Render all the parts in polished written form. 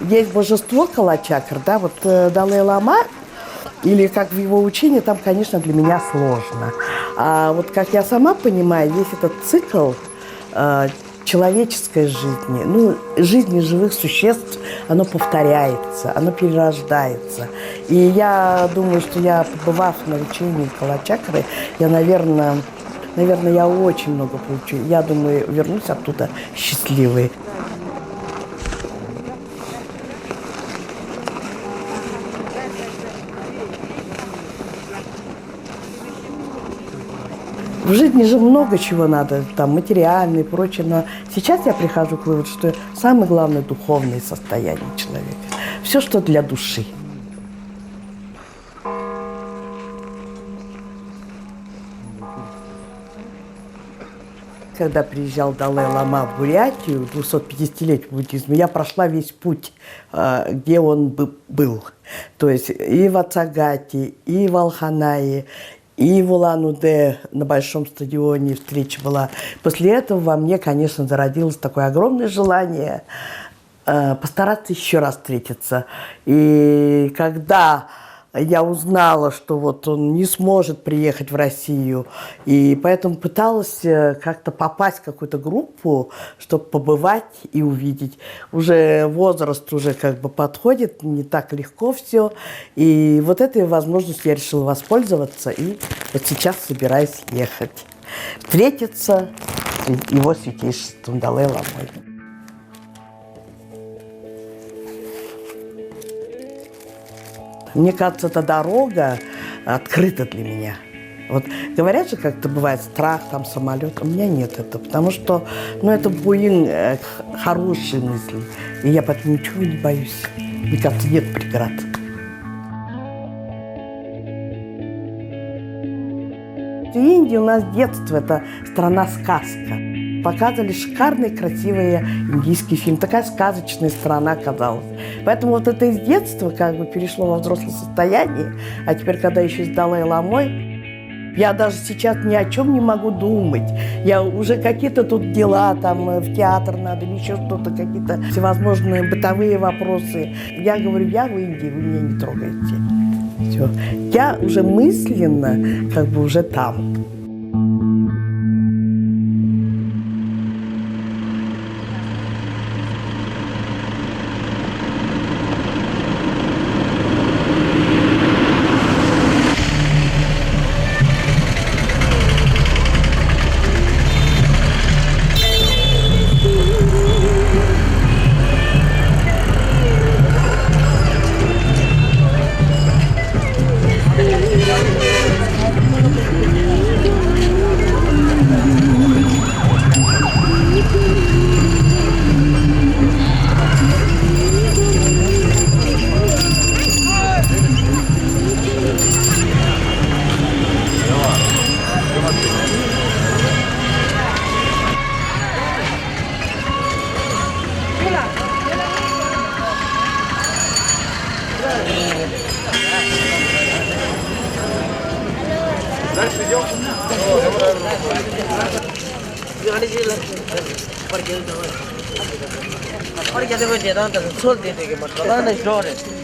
Есть божество Калачакр, да, вот Далай-лама, или как в его учении, там, конечно, для меня сложно. А вот как я сама понимаю, есть этот цикл человеческой жизни, ну, жизни живых существ, оно повторяется, оно перерождается. И я думаю, что я, побывав на учении Калачакры, я, наверное, я очень много получу. Я думаю, вернусь оттуда счастливой. В жизни же много чего надо, там, материальное и прочее, но сейчас я прихожу к выводу, что самое главное – духовное состояние человека. Все, что для души. Когда приезжал Далай-лама в Бурятию, 250-летию буддизма, я прошла весь путь, где он был. То есть и в Ацагате, и в Алханае, и в Улан-Удэ на большом стадионе встреча была. После этого во мне, конечно, зародилось такое огромное желание постараться еще раз встретиться. И когда я узнала, что вот он не сможет приехать в Россию, и поэтому пыталась как-то попасть в какую-то группу, чтобы побывать и увидеть. Уже возраст уже как бы подходит, не так легко все. И вот этой возможностью я решила воспользоваться, и вот сейчас собираюсь ехать. Встретиться с его святейшеством Далай-ламой. Мне кажется, эта дорога открыта для меня. Вот говорят же, как-то бывает страх, там, самолет. У меня нет этого, потому что, ну, это Боинг, хорошие мысли. И я поэтому ничего не боюсь. Мне кажется, нет преград. В Индии у нас детство – это страна-сказка. Показывали шикарные, красивые индийские фильмы. Такая сказочная страна казалась. Поэтому вот это из детства как бы перешло во взрослое состояние. А теперь, когда еще с Далай-ламой, я даже сейчас ни о чем не могу думать. Я уже какие-то тут дела, там, в театр надо, или еще что-то, какие-то всевозможные бытовые вопросы. Я говорю, я в Индии, вы меня не трогаете. Все. Я уже мысленно как бы уже там. Дальше идем. Porque devo dire tanto non so dire che ma trovare le storie.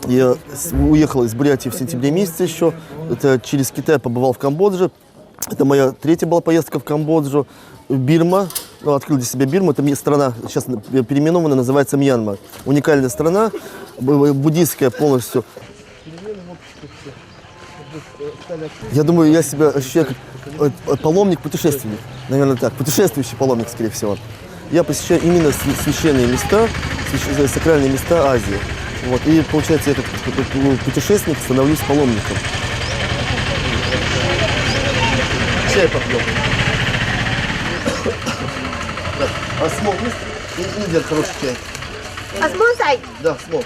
Я уехал из Бурятии в сентябре месяце еще. Это через Китай побывал в Камбодже. Это моя третья была поездка в Камбоджу. Бирма. Открыл для себя Бирму. Это страна, сейчас переименована, называется Мьянма. Уникальная страна, буддийская полностью. Я думаю, я себя ощущаю как паломник-путешественник. Наверное, так. Путешествующий паломник, скорее всего. Я посещаю именно священные места, сакральные места Азии. Вот. И, получается, я как путешественник становлюсь паломником. Чай попьем. А смол есть? Нельзя хороший чай. А смол сайт? Да, смол.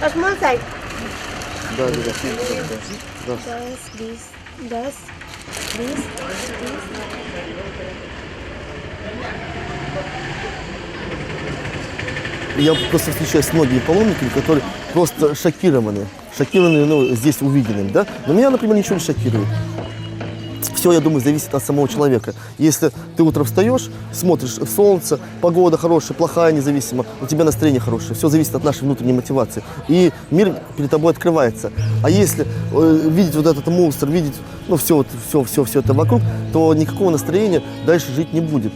А смол сайт? Да. Das. Я просто встречаюсь с многими паломниками, которые просто шокированы, здесь увиденным, да? Но меня, например, ничего не шокирует. Все, я думаю, зависит от самого человека. Если ты утром встаешь, смотришь солнце, погода хорошая, плохая, независимо, у тебя настроение хорошее. Все зависит от нашей внутренней мотивации. И мир перед тобой открывается. А если видеть вот этот мусор, видеть все это вокруг, то никакого настроения дальше жить не будет.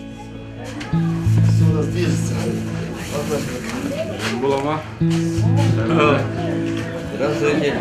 Все у нас движется. Булама. Здравствуйте.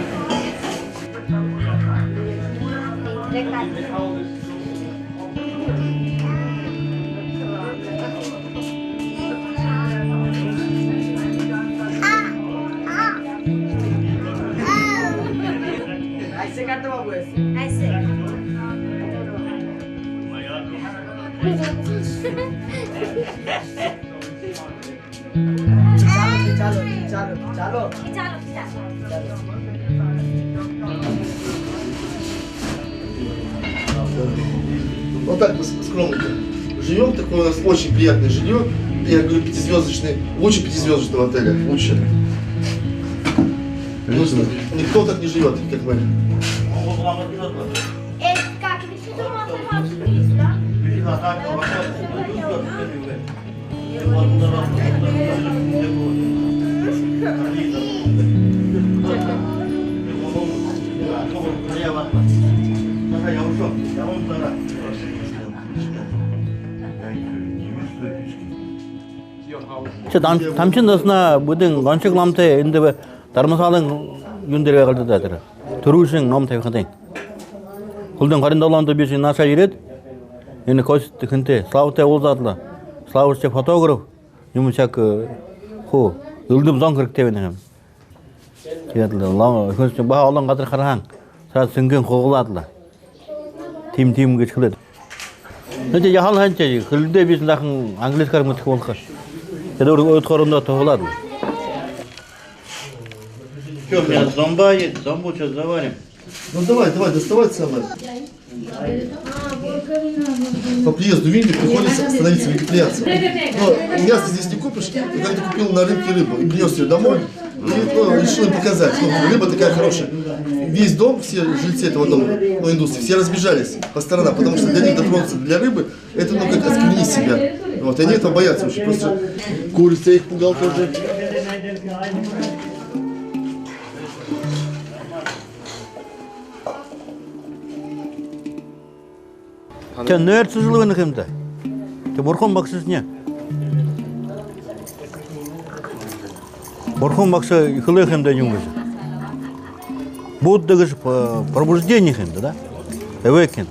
Вот так мы скромненько живем, такое у нас очень приятное жилье. Я говорю, пятизвездочный, лучше пятизвездочного отеля, лучше. Потому что никто так не живет, как мы. Тамчин досна будин ганчык ламте инде дармасалын юндерге калды да тер. Төрүшүн ном тайхадын. Кулдын карындаланды биши наша ирет. Эне кост кынте славте олзатлы. Славышчы фотограф юмчак хо ылдым зон кырык тебенем. Киятлы лам көчүн ба алан кадыр караң. Сара сүнгөн когуладылы. Тим кычкылды. Өте яхал ханча кылды бишин дахын английскар мытык болка. Это откорында тоғылады. Что, меня зомба есть? Зомбу сейчас заварим. Ну давай, доставай самое. По приезду в Индию приходится становиться вегетарианцем. Но мясо здесь не купишь, и когда ты купил на рынке рыбу и принес ее домой, и решил им показать, что рыба такая хорошая. Весь дом, все жильцы этого дома, индусы, все разбежались по сторонам, потому что для них дотронуться для рыбы, это как осквернить себя. Вот, и они этого боятся очень. Просто курица их пугал тоже. Те нерцы жылыны кемде. Те борхон баксыз не. Борхон баксы хылы кемде юнгыз. Будда гыш пробуждение кемде, да? Эвекен.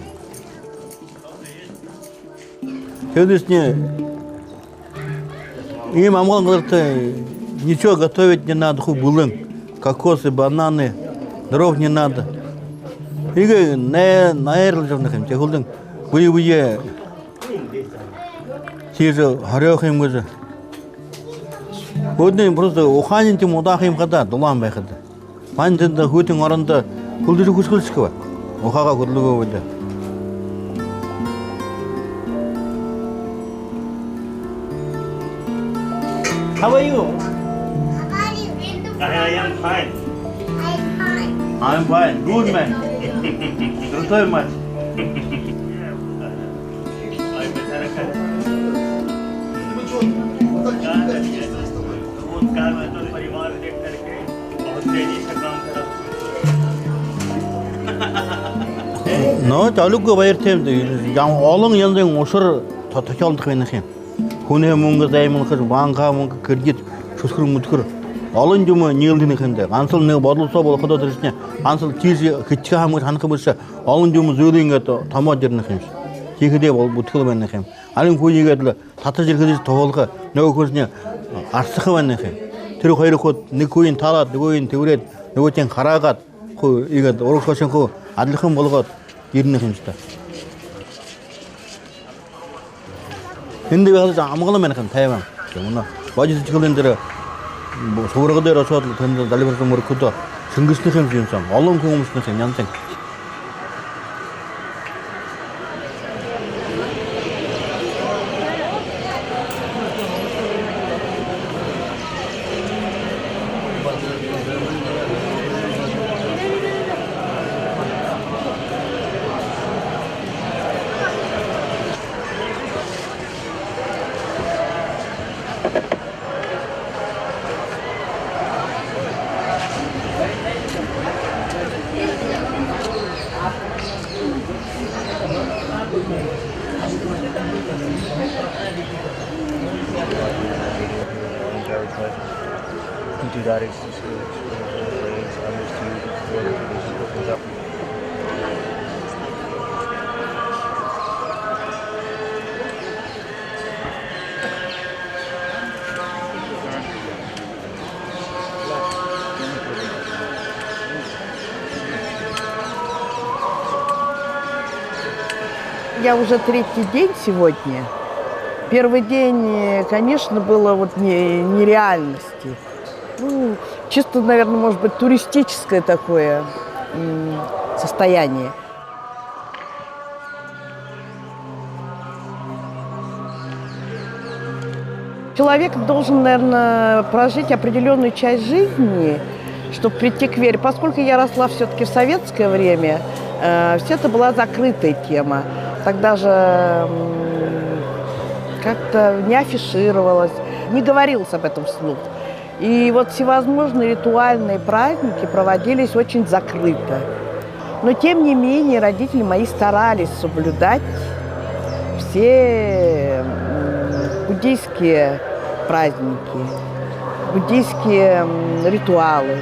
Сегодня им амал говорит, ничего готовить не надо, хубулын, кокосы, бананы, дров не надо. И наэрл жавнахим, те хулдын, буе сижу хорёхим гызы. Одни просто уханин тем удахим хада, дулам байхада. Пантында хутин орында хулдыры кускулчкова. Ухага кудлуго выда. How are you? How are you? I am fine. I'm fine. I'm fine. Good man. Krutoy much. No, çalık bayırtem de. Yani alın yandan oşur takaldık ben hem. Hune munga daymın kız banka munga kredit şuskur mutkur. Alın jumu niyildini hende. Ansıl ne badılsa bol xudo dirişne. Ansıl tizi kitçe hamı hanqı bolsa alın jumu zöydinge tamam жерне hem. Кегде бол буткыл мен hem. Алын көжегетле тата жерге тоголга не көзне арсықы мен hem. Түрі қайры код не көйін талат, не көйін төврет, не көтен қарағат. Қой егет орықшын қой адлықын болғат еріне хемшті. Енді бәғді амғылы мен hem тайвам. Мұна бажысы чықылындыры соғырғыдай расуатлы тәнді далибарсын мұры күді шыңгысны hem жүйінсам. Алым көңімісні hem янсың. Я уже третий день сегодня. Первый день, конечно, было вот нереальности. Ну, чисто, наверное, может быть, туристическое такое состояние. Человек должен, наверное, прожить определенную часть жизни, чтобы прийти к вере. Поскольку я росла все-таки в советское время, все это была закрытая тема. Тогда же как-то не афишировалось, не говорилось об этом вслух. И вот всевозможные ритуальные праздники проводились очень закрыто. Но тем не менее родители мои старались соблюдать все буддийские праздники, буддийские ритуалы.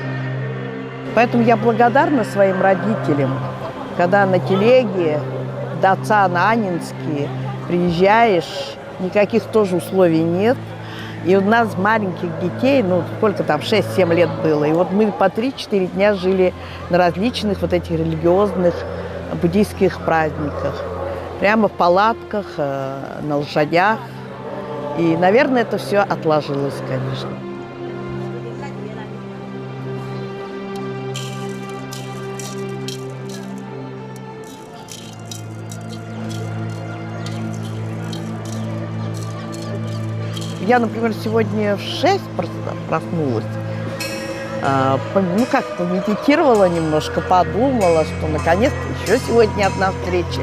Поэтому я благодарна своим родителям, когда на телеге до отца на Аннинские приезжаешь, никаких тоже условий нет. И у нас маленьких детей, ну сколько там, 6-7 лет было, и вот мы по 3-4 дня жили на различных вот этих религиозных буддийских праздниках. Прямо в палатках, на лошадях. И, наверное, это все отложилось, конечно. Я, например, сегодня в 6 проснулась. Ну как, помедитировала немножко, подумала, что наконец-то еще сегодня одна встреча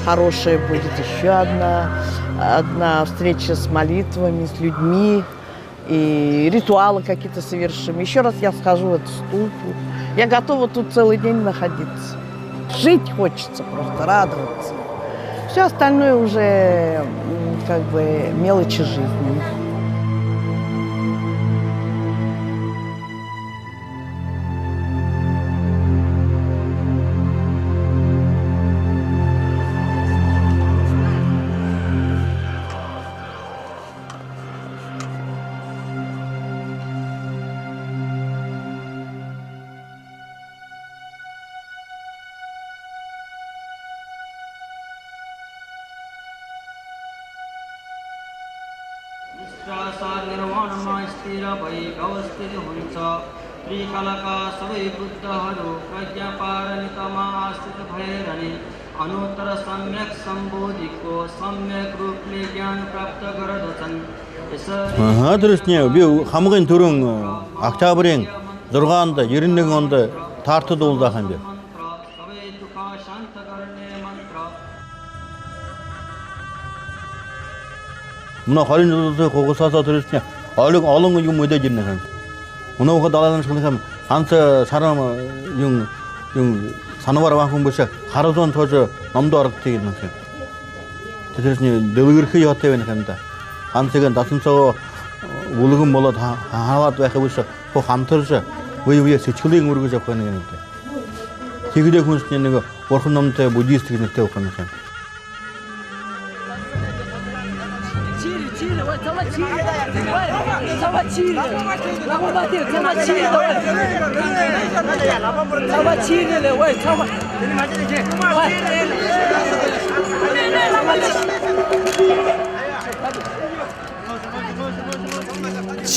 хорошая будет, еще одна встреча с молитвами, с людьми, и ритуалы какие-то совершим. Еще раз я схожу в эту ступу. Я готова тут целый день находиться. Жить хочется просто, радоваться. Все остальное уже как бы мелочи жизни. Адресне бу хамгын түрүң октябрьң 6-ында 20-ында tartıda oldahan bir. Buna qarınjılığı qoğusasa turistne alın yum öde jirne kan. Buna o daladan çıkınsam ansa saram yung sanıvar vakın bolsa qarazon tozu namda arık tegen kan. Turistne dövgürkü yatte ben kan da. Ansagan dasınsa улыгым болот халат вахы болса по хамтырса вы сечкилин ургуза койгон экен. Тегиде күнүстенеги орхунамты буддист кенекте окуган экен.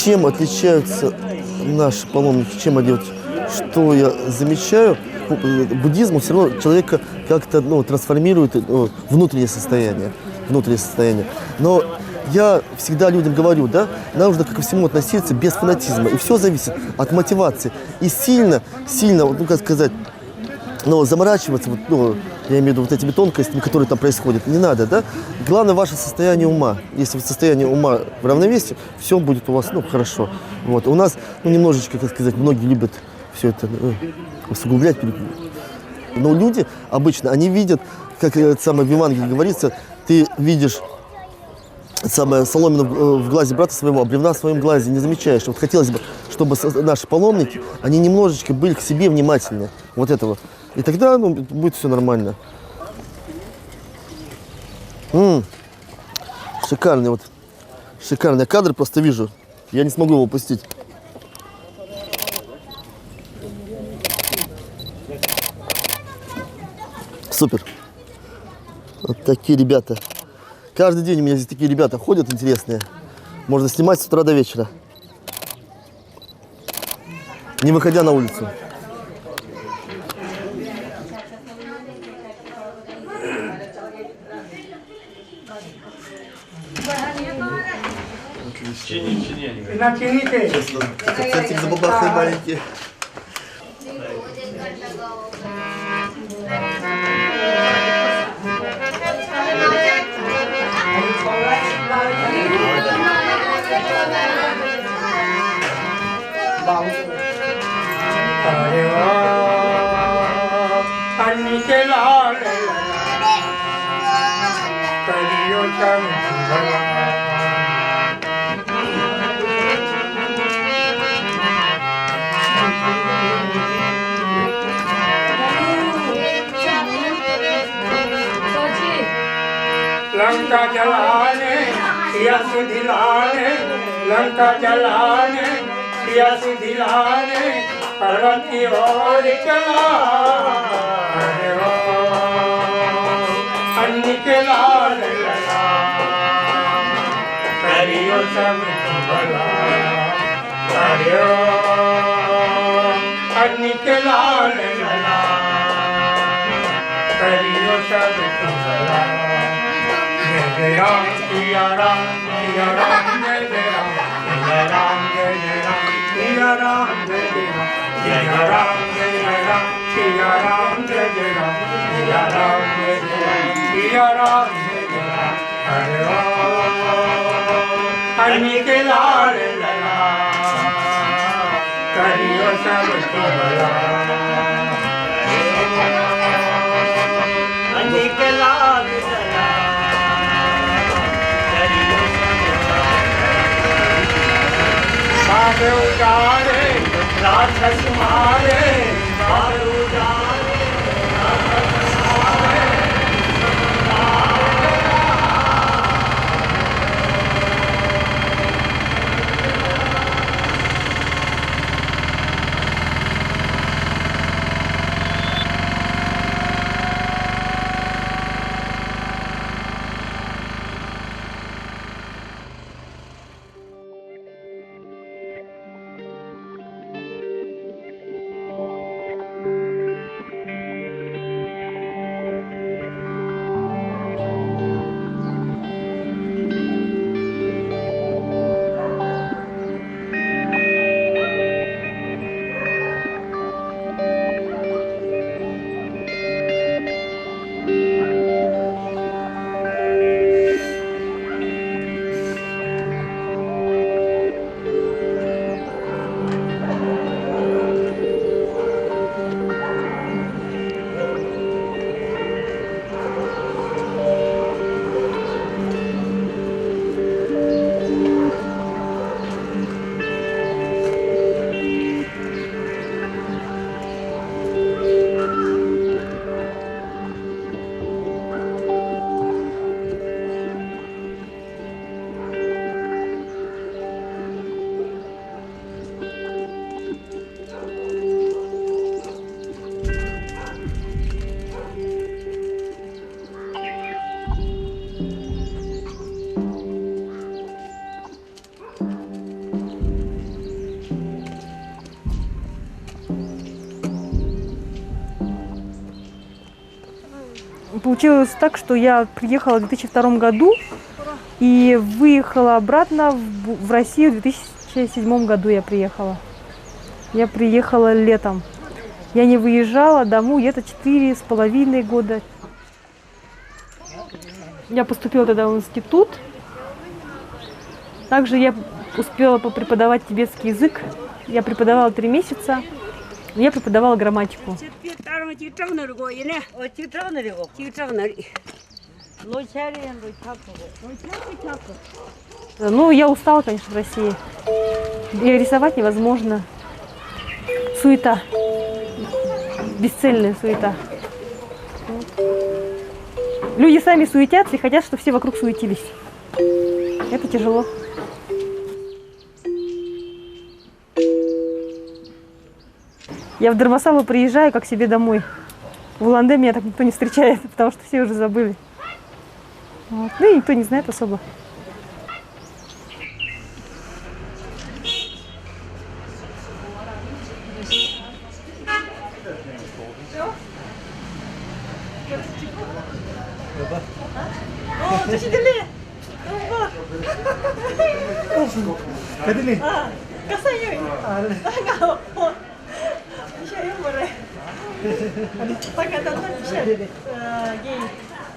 Чем отличаются наши паломники, чем они, вот, что я замечаю, буддизм все равно человека как-то трансформирует внутреннее состояние. Но я всегда людям говорю, да, нужно ко всему относиться без фанатизма, и все зависит от мотивации. И сильно, как сказать, заморачиваться, я имею в виду вот этими тонкостями, которые там происходят, не надо, да? Главное ваше состояние ума. Если состояние ума в равновесии, все будет у вас, хорошо. Вот. У нас, немножечко, как сказать, многие любят все это усугублять. Но люди обычно, они видят, как в Евангелии говорится, ты видишь соломину в глазе брата своего, а бревна в своем глазе не замечаешь. Вот хотелось бы, чтобы наши паломники, они немножечко были к себе внимательны. Вот этого. И тогда будет все нормально. Шикарный кадр, просто вижу. Я не смогу его упустить. Супер. Вот такие ребята. Каждый день у меня здесь такие ребята ходят интересные. Можно снимать с утра до вечера. Не выходя на улицу. Концертик забабахай маленький. लंका जलाने सिया सुधिलाने लंका जलाने सिया सुधिलाने पर्वत की ओर चला अन्नी के लाल लला करियो सब भला करियो अन्नी के लाल लला करियो सब भला जय राम सिया राम सिया राम जय राम सिया राम जय राम सिया राम जय राम सिया राम सिया राम जय राम सिया राम सिया राम जय राम हरे अन्नी के लाल लला करियो सब भला अन्नी के लाल लला बादल उजाड़े राक्षस मारे बादल उजाड़े राक्षस मारे Получилось так, что я приехала в 2002 году и выехала обратно в Россию в 2007 году я приехала. Я приехала летом. Я не выезжала домой где-то 4,5 года. Я поступила тогда в институт. Также я успела преподавать тибетский язык. Я преподавала 3 месяца. Я преподавала грамматику. Ну, я устала, конечно, в России. И рисовать невозможно. Суета. Бесцельная суета. Люди сами суетятся и хотят, чтобы все вокруг суетились. Это тяжело. Я в Дармасалу приезжаю как себе домой. В Улан-Удэ меня так никто не встречает, потому что все уже забыли. Вот. Ну и никто не знает особо.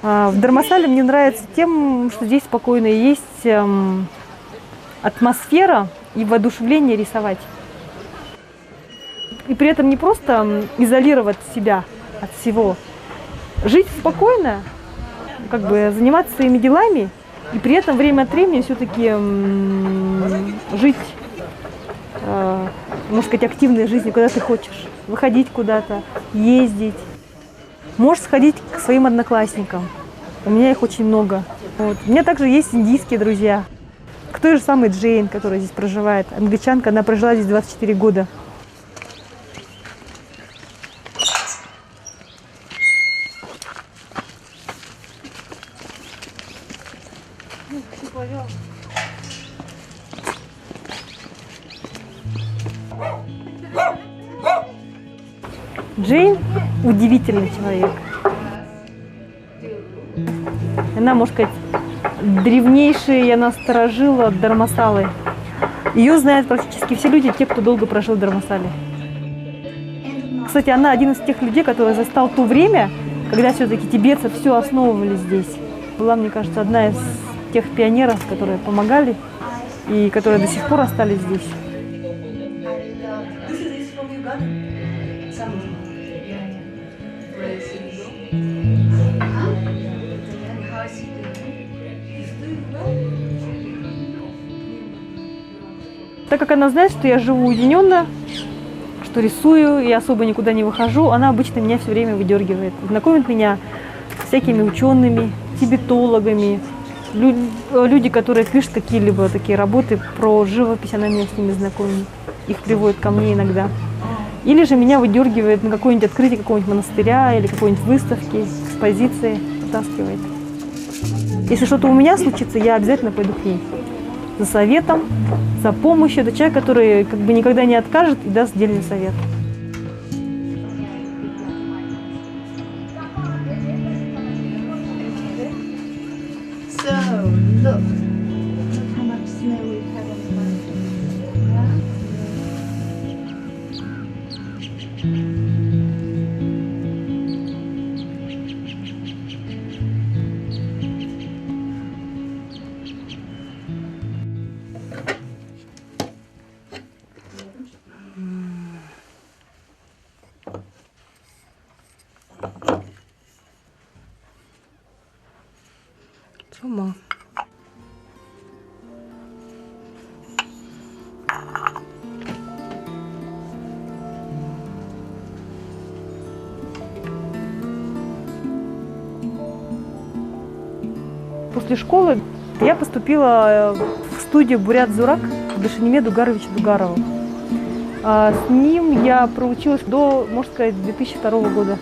В Дармасале мне нравится тем, что здесь спокойно есть атмосфера и воодушевление рисовать. И при этом не просто изолировать себя от всего. Жить спокойно, как бы заниматься своими делами, и при этом время от времени все-таки жить, можно сказать, активной жизнью, когда ты хочешь. Выходить куда-то, ездить. Можешь сходить к своим одноклассникам. У меня их очень много. Вот. У меня также есть индийские друзья. К той же самой Джейн, которая здесь проживает. Англичанка, она прожила здесь 24 года. Джейн удивительный человек. Она, можно сказать, древнейшая, она сторожила Дармасалы. Ее знают практически все люди, те, кто долго прожил в Дармасале. Кстати, она один из тех людей, который застал то время, когда все-таки тибетцы все основывали здесь. Была, мне кажется, одна из тех пионеров, которые помогали и которые до сих пор остались здесь. Так как она знает, что я живу уединенно, что рисую и особо никуда не выхожу, она обычно меня все время выдергивает. Знакомит меня с всякими учеными, тибетологами, люди, которые пишут какие-либо такие работы про живопись, она меня с ними знакомит. Их приводит ко мне иногда. Или же меня выдергивает на какое-нибудь открытие какого-нибудь монастыря или какой-нибудь выставки, экспозиции, вытаскивает. Если что-то у меня случится, я обязательно пойду к ней. За советом, за помощью. Это человек, который как бы никогда не откажет и даст дельный совет. Чума. После школы я поступила в студию Бурят-Зурак к Дашаниме Дугаровичу Дугарову. С ним я проучилась до, можно сказать, 2002 года.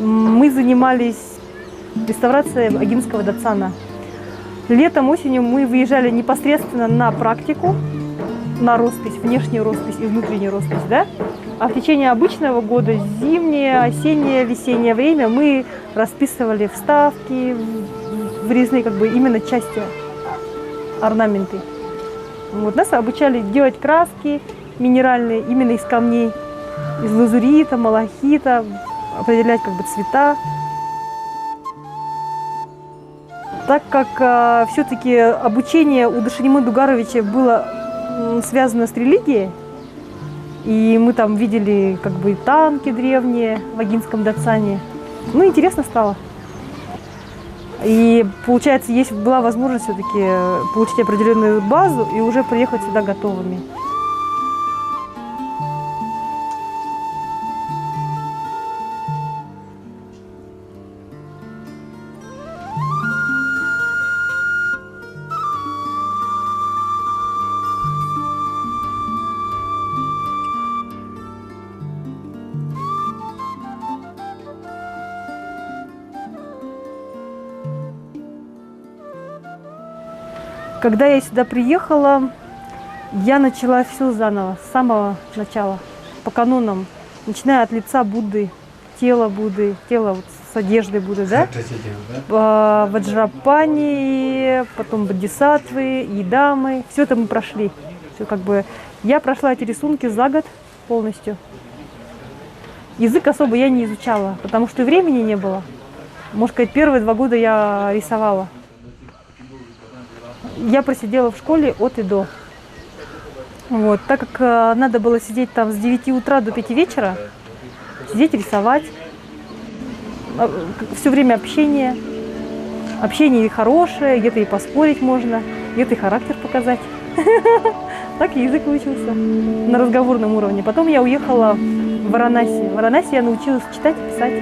Мы занимались реставрацией Агинского датсана. Летом, осенью мы выезжали непосредственно на практику. на роспись, внешнюю роспись и внутреннюю роспись, да? А в течение обычного года, зимнее, осеннее, весеннее время мы расписывали вставки, врезные как бы именно части, орнаменты. Вот, нас обучали делать краски минеральные именно из камней, из лазурита, малахита, определять как бы цвета. Так как все-таки обучение у Дашанимы Дугаровича было связано с религией, и мы там видели как бы танки древние в Агинском Датсане, ну, интересно стало. И получается, была возможность все-таки получить определенную базу и уже приехать сюда готовыми. Когда я сюда приехала, я начала все заново, с самого начала, по канонам, начиная от лица Будды, тело вот с одеждой Будды, да? Ваджрапани, потом бодхисаттвы, идамы, все это мы прошли. Все как бы, я прошла эти рисунки за год полностью. Язык особо я не изучала, потому что времени не было. Можно сказать, первые 2 года я рисовала. Я просидела в школе от и до. Вот. Так как надо было сидеть там с 9 утра до 5 вечера, сидеть, рисовать. Все время общение. Общение хорошее, где-то и поспорить можно, где-то и характер показать. Так и язык выучился на разговорном уровне. Потом я уехала в Варанаси. В Варанаси я научилась читать и писать.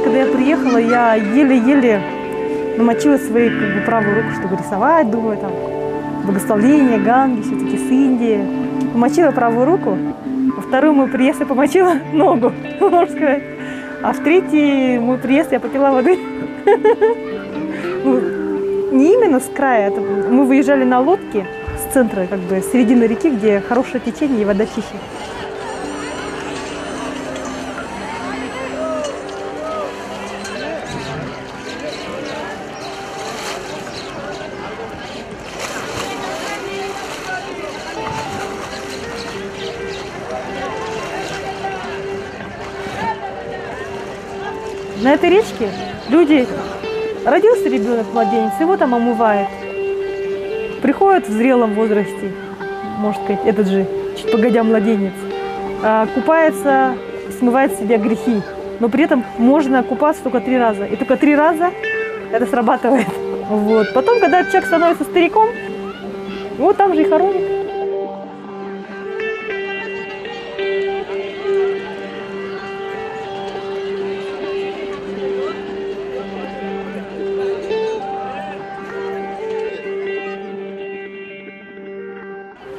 Когда я приехала, я еле-еле намочила свою как бы, правую руку, чтобы рисовать, думаю, там, благословление, Ганги, все-таки с Индии. Помочила правую руку, во второй мой приезд я помочила ногу, можно сказать. А в третий мой приезд я попила воды. Не именно с края, мы выезжали на лодке с центра, как бы, с середины реки, где хорошее течение и вода чище. На этой речке люди, родился ребенок, младенец, его там омывает. Приходит в зрелом возрасте, можно сказать, этот же, чуть погодя, младенец, купается, смывает с себя грехи. Но при этом можно купаться только 3 раза. И только 3 раза это срабатывает. Вот. Потом, когда человек становится стариком, вот там же и хоронит.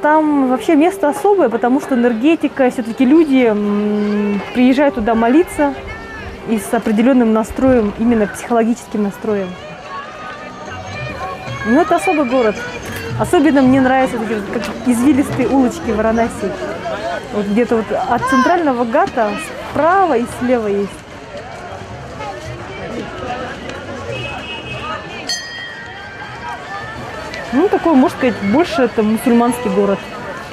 Там вообще место особое, потому что энергетика, все-таки люди приезжают туда молиться и с определенным настроем, именно психологическим настроем. Ну, это особый город. Особенно мне нравятся такие как извилистые улочки в Варанаси. Вот где-то вот от центрального гата справа и слева есть. Ну, такой, можно сказать, больше это мусульманский город.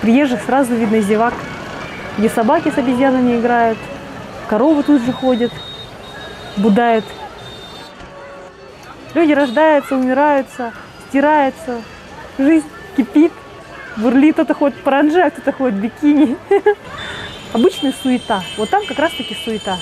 Приезжих сразу видно зевак, где собаки с обезьянами играют, коровы тут же ходят, будают. Люди рождаются, умираются, стираются, жизнь кипит, бурлит, кто-то ходит в паранже, а кто-то ходит в бикини. Обычная суета. Вот там как раз-таки суета.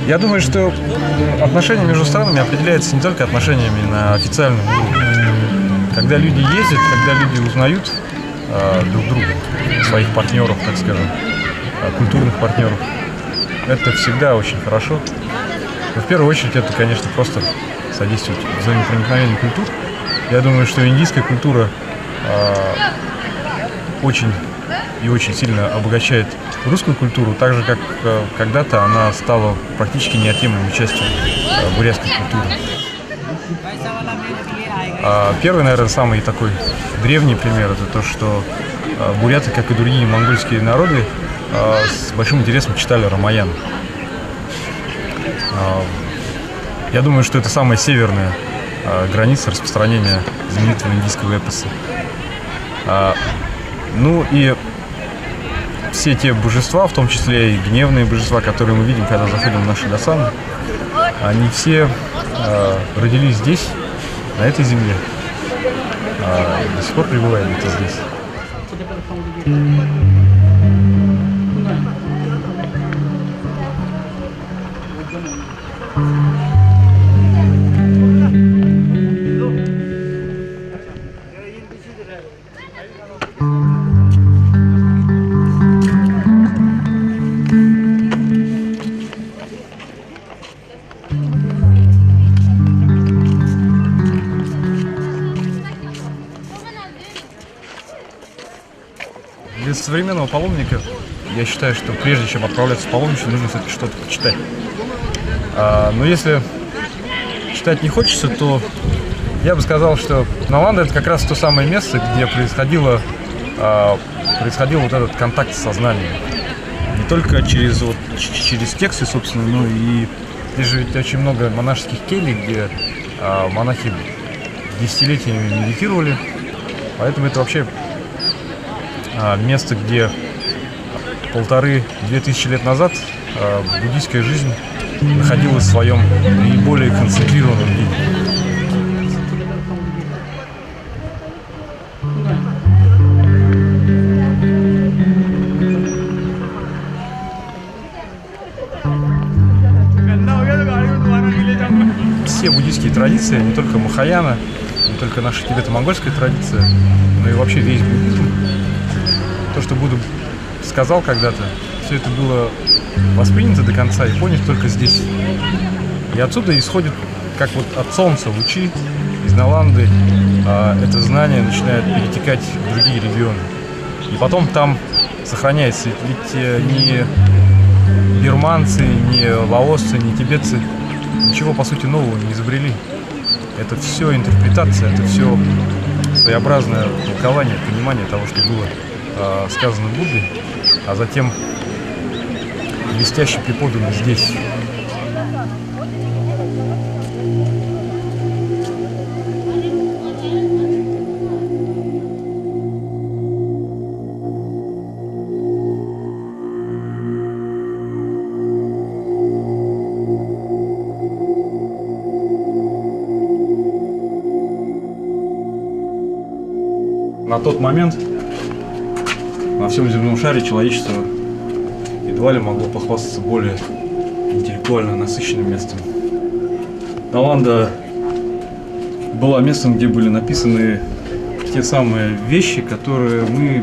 Я думаю, что отношения между странами определяются не только отношениями на официальном уровне. Когда люди ездят, когда люди узнают друг друга, своих партнеров, так скажем, культурных партнеров, это всегда очень хорошо. Но в первую очередь это, конечно, просто содействует взаимопроникновению культур. Я думаю, что индийская культура очень и очень сильно обогащает русскую культуру, так же, как когда-то она стала практически неотъемлемой частью бурятской культуры. Первый, наверное, самый такой древний пример – это то, что буряты, как и другие монгольские народы, с большим интересом читали Рамаян. Я думаю, что это самая северная граница распространения знаменитого индийского эпоса. Ну и все те божества, в том числе и гневные божества, которые мы видим, когда заходим в наши дасаны, они все родились здесь, на этой земле, и до сих пор пребывают где-то здесь. Для современного паломника, я считаю, что прежде чем отправляться в паломничество, нужно все-таки что-то почитать. Но если читать не хочется, то я бы сказал, что Наланда — это как раз то самое место, где происходил вот этот контакт с сознанием. Не только через тексты, собственно, но и здесь же ведь очень много монашеских келий, где монахи десятилетиями медитировали, поэтому это вообще место, где 1500–2000 лет назад буддийская жизнь находилась в своем наиболее концентрированном виде. Все буддийские традиции, не только Махаяна, не только наша тибето-монгольская традиция, но и вообще весь буддизм, то, что Будда сказал когда-то, все это было воспринято до конца и понято только здесь. И отсюда исходит, как вот от солнца лучи из Наланды, это знание начинает перетекать в другие регионы. И потом там сохраняется. Ведь ни бирманцы, ни лаосцы, ни тибетцы ничего, по сути, нового не изобрели. Это все интерпретация, это все своеобразное толкование, понимание того, что было сказано Буддой, а затем блестяще преподано здесь. На тот момент на всем земном шаре человечество едва ли могло похвастаться более интеллектуально насыщенным местом. Наланда была местом, где были написаны те самые вещи, которые мы,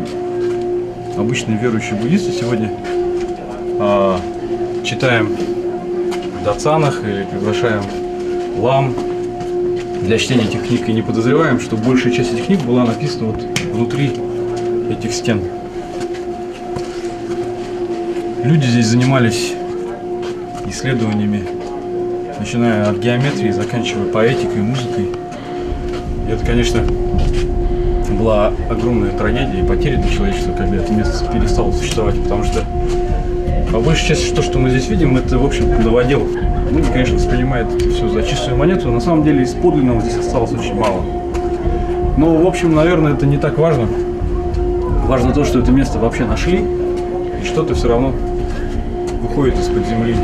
обычные верующие буддисты, сегодня читаем в дацанах или приглашаем лам для чтения этих книг и не подозреваем, что большая часть этих книг была написана вот внутри этих стен. Люди здесь занимались исследованиями, начиная от геометрии, заканчивая поэтикой, музыкой. И это, конечно, была огромная трагедия и потеря для человечества, когда это место перестало существовать, потому что по большей части то, что мы здесь видим, это, в общем, новодел. Люди, конечно, воспринимают это все за чистую монету, но на самом деле из подлинного здесь осталось очень мало. Но, в общем, наверное, это не так важно. Важно то, что это место вообще нашли, и что-то все равно выходит из-под земли.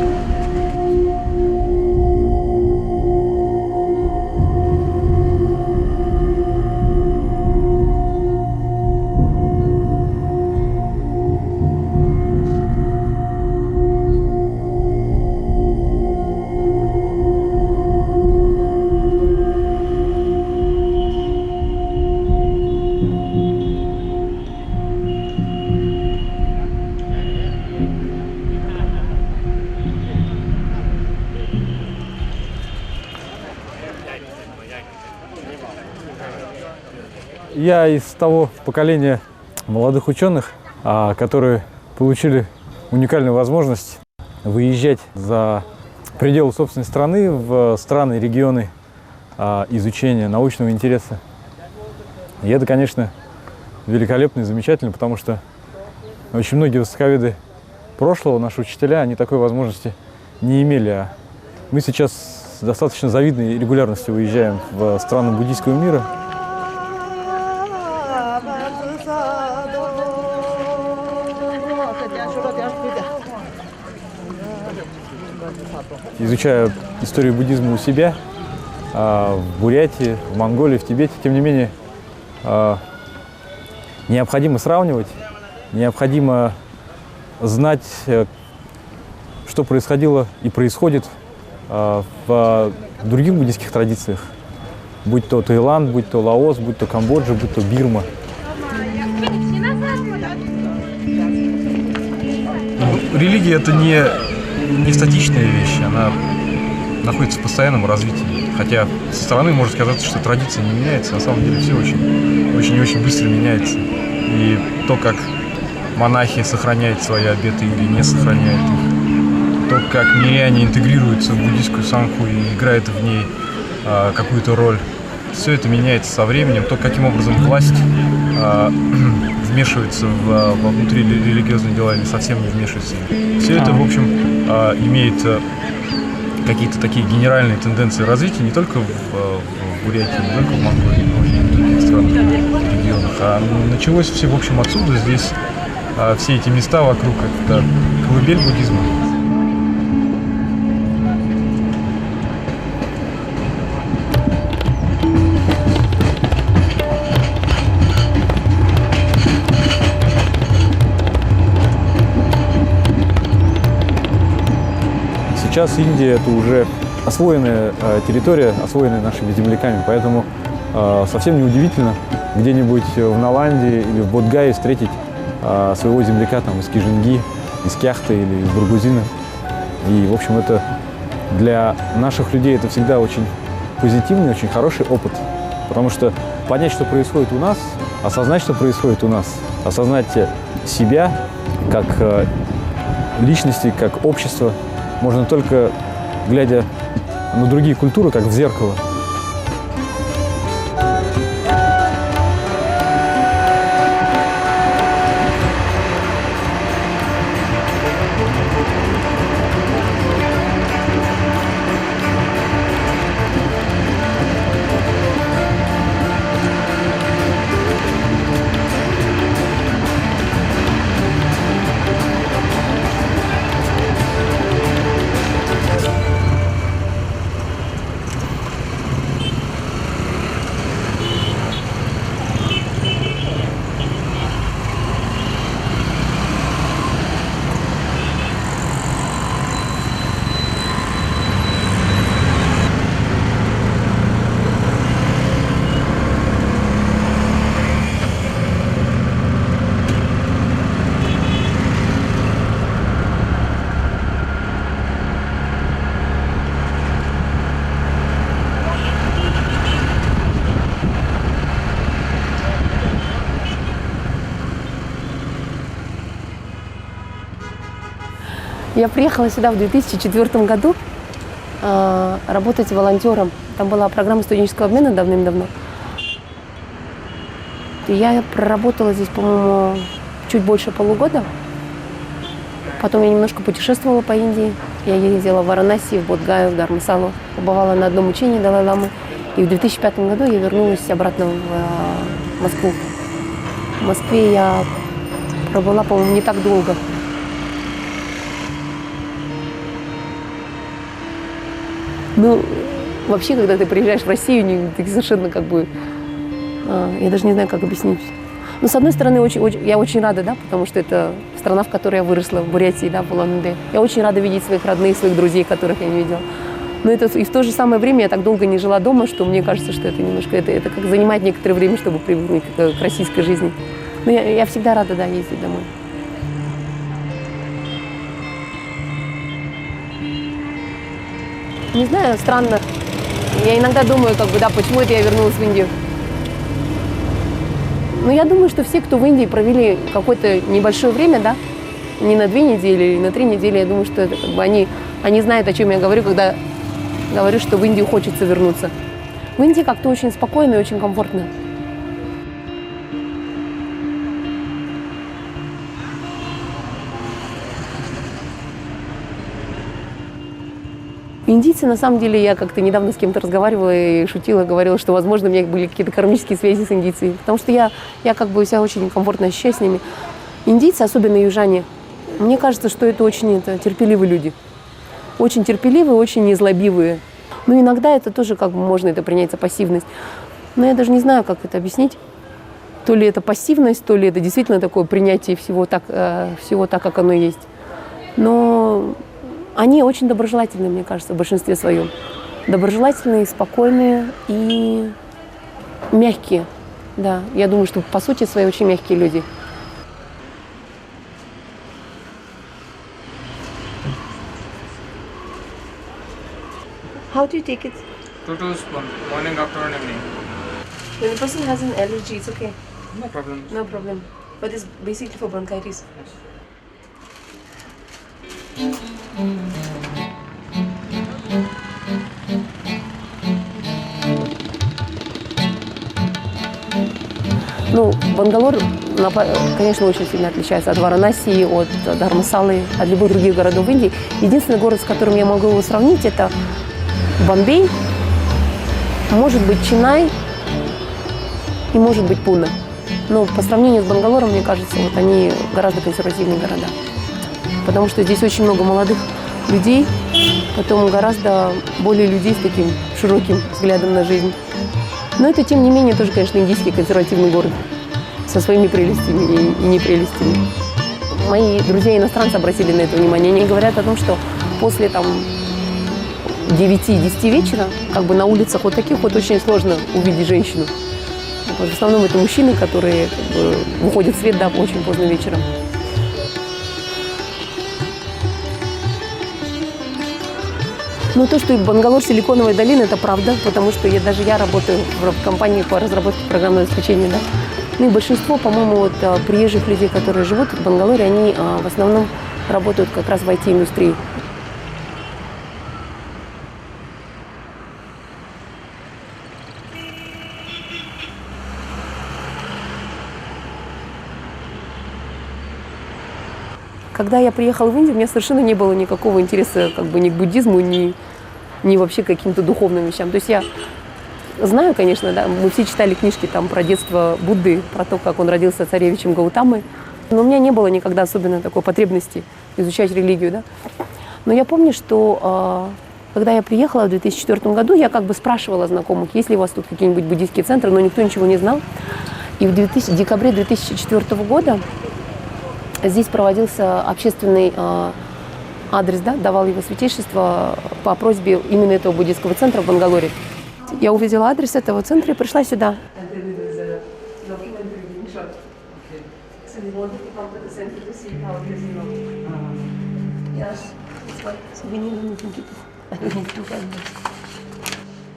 Я из того поколения молодых ученых, которые получили уникальную возможность выезжать за пределы собственной страны, в страны, регионы изучения научного интереса. И это, конечно, великолепно и замечательно, потому что очень многие востоковеды прошлого, наши учителя, они такой возможности не имели. А мы сейчас с достаточно завидной регулярностью выезжаем в страны буддийского мира. Изучая историю буддизма у себя, в Бурятии, в Монголии, в Тибете, тем не менее, необходимо сравнивать, необходимо знать, что происходило и происходит в других буддийских традициях, будь то Таиланд, будь то Лаос, будь то Камбоджа, будь то Бирма. Религия – это не статичная вещь, она находится в постоянном развитии. Хотя со стороны может казаться, что традиция не меняется, на самом деле все очень быстро меняется. И то, как монахи сохраняют свои обеты или не сохраняют их, то, как миряне интегрируются в буддийскую сангху и играют в ней какую-то роль, все это меняется со временем. То, каким образом власть вмешивается во внутрирелигиозные дела или совсем не вмешивается. Все это, в общем, имеет какие-то такие генеральные тенденции развития не только в Бурятии, не только в Монголии, но и в других странах, регионах. А началось все, в общем, отсюда. Здесь все эти места вокруг – это колыбель буддизма. Сейчас Индия – это уже освоенная территория, освоенная нашими земляками, поэтому совсем неудивительно где-нибудь в Наланде или в Бодгае встретить своего земляка там, из Кижинги, из Кяхты или из Бургузина. И, в общем, это для наших людей это всегда очень позитивный, очень хороший опыт, потому что понять, что происходит у нас, осознать, что происходит у нас, осознать себя как личности, как общество, можно только глядя на другие культуры, как в зеркало. Я приехала сюда в 2004 году работать волонтером. Там была программа студенческого обмена давным-давно. И я проработала здесь, по-моему, чуть больше полугода. Потом я немножко путешествовала по Индии. Я ездила в Варанаси, в Бодгаю, в Дармасалу. Побывала на одном учении Далай-ламы. И в 2005 году я вернулась обратно в Москву. В Москве я пробыла, по-моему, не так долго. Ну, вообще, когда ты приезжаешь в Россию, ты совершенно как бы... я даже не знаю, как объяснить. Но, с одной стороны, я очень рада, да, потому что это страна, в которой я выросла, в Бурятии, да, в Улан-Удэ. Я очень рада видеть своих родных, своих друзей, которых я не видела. Но это, и в то же самое время я так долго не жила дома, что мне кажется, что это немножко... Это как занимает некоторое время, чтобы привыкнуть к российской жизни. Но я всегда рада, да, ездить домой. Не знаю, странно. Я иногда думаю, как бы, да, почему это я вернулась в Индию. Но я думаю, что все, кто в Индии провели какое-то небольшое время, да, не на 2 недели или на 3 недели, я думаю, что это, как бы, они знают, о чем я говорю, когда говорю, что в Индию хочется вернуться. В Индии как-то очень спокойно и очень комфортно. Индийцы, на самом деле, я как-то недавно с кем-то разговаривала и шутила, говорила, что, возможно, у меня были какие-то кармические связи с индийцами, потому что я как бы себя очень комфортно ощущаю с ними. Индийцы, особенно южане, мне кажется, что это очень терпеливые люди. Очень терпеливые, очень незлобивые. Но иногда это тоже как бы можно это принять за пассивность. Но я даже не знаю, как это объяснить. То ли это пассивность, то ли это действительно такое принятие всего так, как оно есть. Но они очень доброжелательные, мне кажется, в большинстве своем. Доброжелательные, спокойные и мягкие. Да, я думаю, что по сути свои очень мягкие люди. How do you take it? 2 teaspoons, morning, afternoon, evening. When a person has an allergy, it's okay. No problem. No problem. But it's basically for bronchitis. Ну, Бангалор, конечно, очень сильно отличается от Варанаси, от Дармасалы, от любых других городов Индии. Единственный город, с которым я могу его сравнить, это Бомбей, может быть, Ченнай и, может быть, Пуна. Но по сравнению с Бангалором, мне кажется, вот они гораздо консервативнее города. Потому что здесь очень много молодых людей, потом гораздо более людей с таким широким взглядом на жизнь. Но это, тем не менее, тоже, конечно, индийский консервативный город со своими прелестями и непрелестями. Мои друзья-иностранцы обратили на это внимание. Они говорят о том, что после 9-10 вечера как бы на улицах вот таких вот очень сложно увидеть женщину. В основном это мужчины, которые как бы выходят в свет, да, очень поздно вечером. Но то, что Бангалор силиконовая долина, это правда, потому что я работаю в компании по разработке программного обеспечения, да. Ну и большинство, по-моему, вот, приезжих людей, которые живут в Бангалоре, они в основном работают как раз в IT-индустрии. Когда я приехала в Индию, у меня совершенно не было никакого интереса как бы ни к буддизму, ни вообще к каким-то духовным вещам. То есть я знаю, конечно, да, мы все читали книжки там про детство Будды, про то, как он родился царевичем Гаутамой. Но у меня не было никогда особенно такой потребности изучать религию, да. Но я помню, что когда я приехала в 2004 году, я как бы спрашивала знакомых, есть ли у вас тут какие-нибудь буддийские центры, но никто ничего не знал. И в декабре 2004 года здесь проводился общественный адрес, да, давал его святейшество по просьбе именно этого буддийского центра в Бангалоре. Я увидела адрес этого центра и пришла сюда.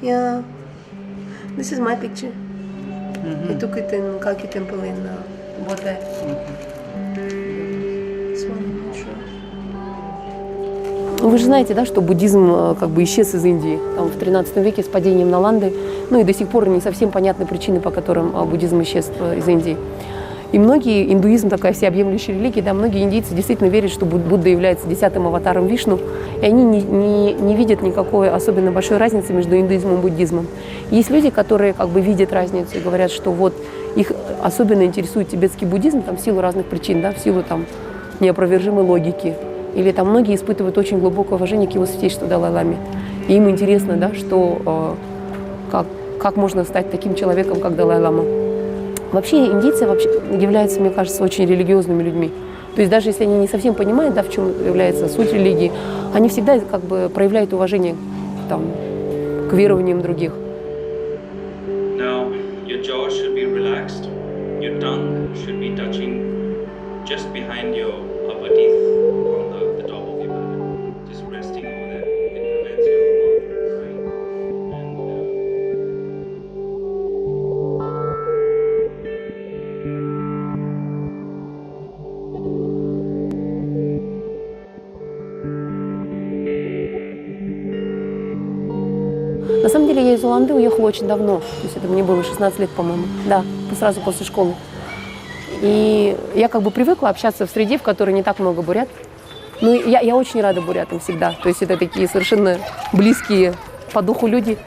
Yeah, this is my picture. I took it in Kalki temple in Bodh Gaya. This one, I'm not sure. Вы же знаете, да, что буддизм как бы исчез из Индии там, в 13 веке с падением Наланды. Ну и до сих пор не совсем понятны причины, по которым буддизм исчез из Индии. И многие, индуизм такая всеобъемлющая религия, да, многие индийцы действительно верят, что Будда является 10-м аватаром Вишну, и они не видят никакой особенно большой разницы между индуизмом и буддизмом. Есть люди, которые как бы видят разницу и говорят, что вот их особенно интересует тибетский буддизм там, в силу разных причин, да, в силу там, неопровержимой логики. Или там многие испытывают очень глубокое уважение к его святейшеству Далай-ламе. И им интересно, да, что, как можно стать таким человеком, как Далай-лама. Вообще индийцы являются, мне кажется, очень религиозными людьми. То есть даже если они не совсем понимают, да, в чем является суть религии, они всегда как бы проявляют уважение там, к верованиям других. Now, your jaw should be relaxed. Your tongue should be touching just behind your upper teeth on the top of your palate. Just resting over there. It prevents your mouth from crying. На самом деле я из Уланды уехала очень давно, то есть это мне было 16 лет, по-моему, да, сразу после школы. И я как бы привыкла общаться в среде, в которой не так много бурят. Ну, я очень рада бурятам всегда, то есть это такие совершенно близкие по духу люди.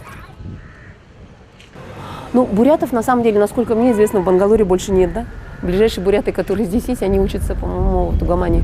Ну, бурятов, на самом деле, насколько мне известно, в Бангалоре больше нет, да? Ближайшие буряты, которые здесь есть, они учатся, по-моему, в Тугамане.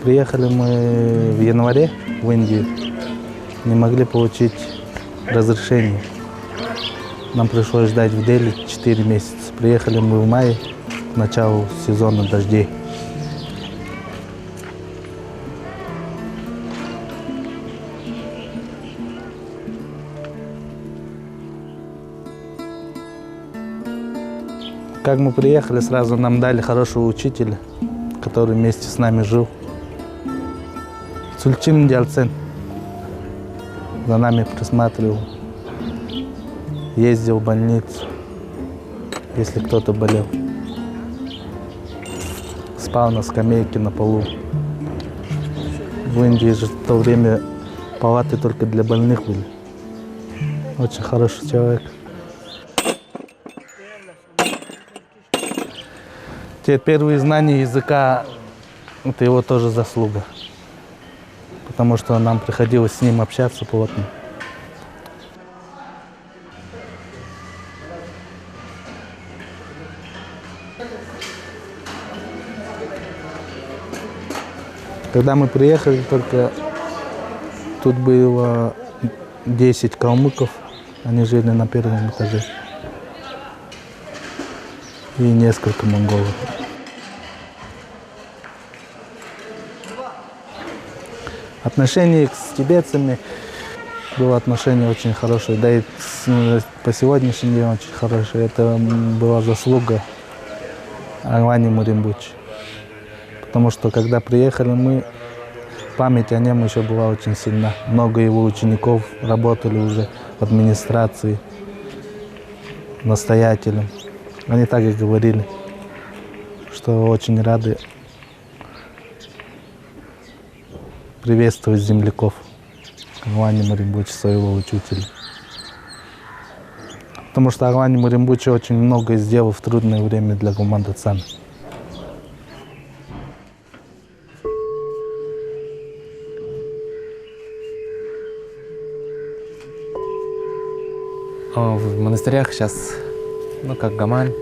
Приехали мы в январе в Индию, не могли получить разрешение. Нам пришлось ждать в Дели 4 месяца. Приехали мы в мае, к началу сезона дождей. Как мы приехали, сразу нам дали хорошего учителя, который вместе с нами жил. Сульчин Дялцен за нами присматривал, ездил в больницу, если кто-то болел. спал на скамейке на полу. В Индии же в то время палаты только для больных были. Очень хороший человек. Те первые знания языка, это его тоже заслуга. Потому что нам приходилось с ним общаться плотно. Когда мы приехали, только тут было 10 калмыков, они жили на первом этаже. И несколько монголов. Отношение с тибетцами было отношение очень хорошее, да и по сегодняшний день очень хорошее. Это была заслуга Арвани Маримбучи. Потому что когда приехали мы, память о нем еще была очень сильна. Много его учеников работали уже в администрации, настоятелем. Они так и говорили, что очень рады приветствовать земляков Арвани Маримбучи, своего учителя. Потому что Арвани Маримбучи очень многое сделал в трудное время для Гумандацана. В монастырях сейчас, ну, как Гаман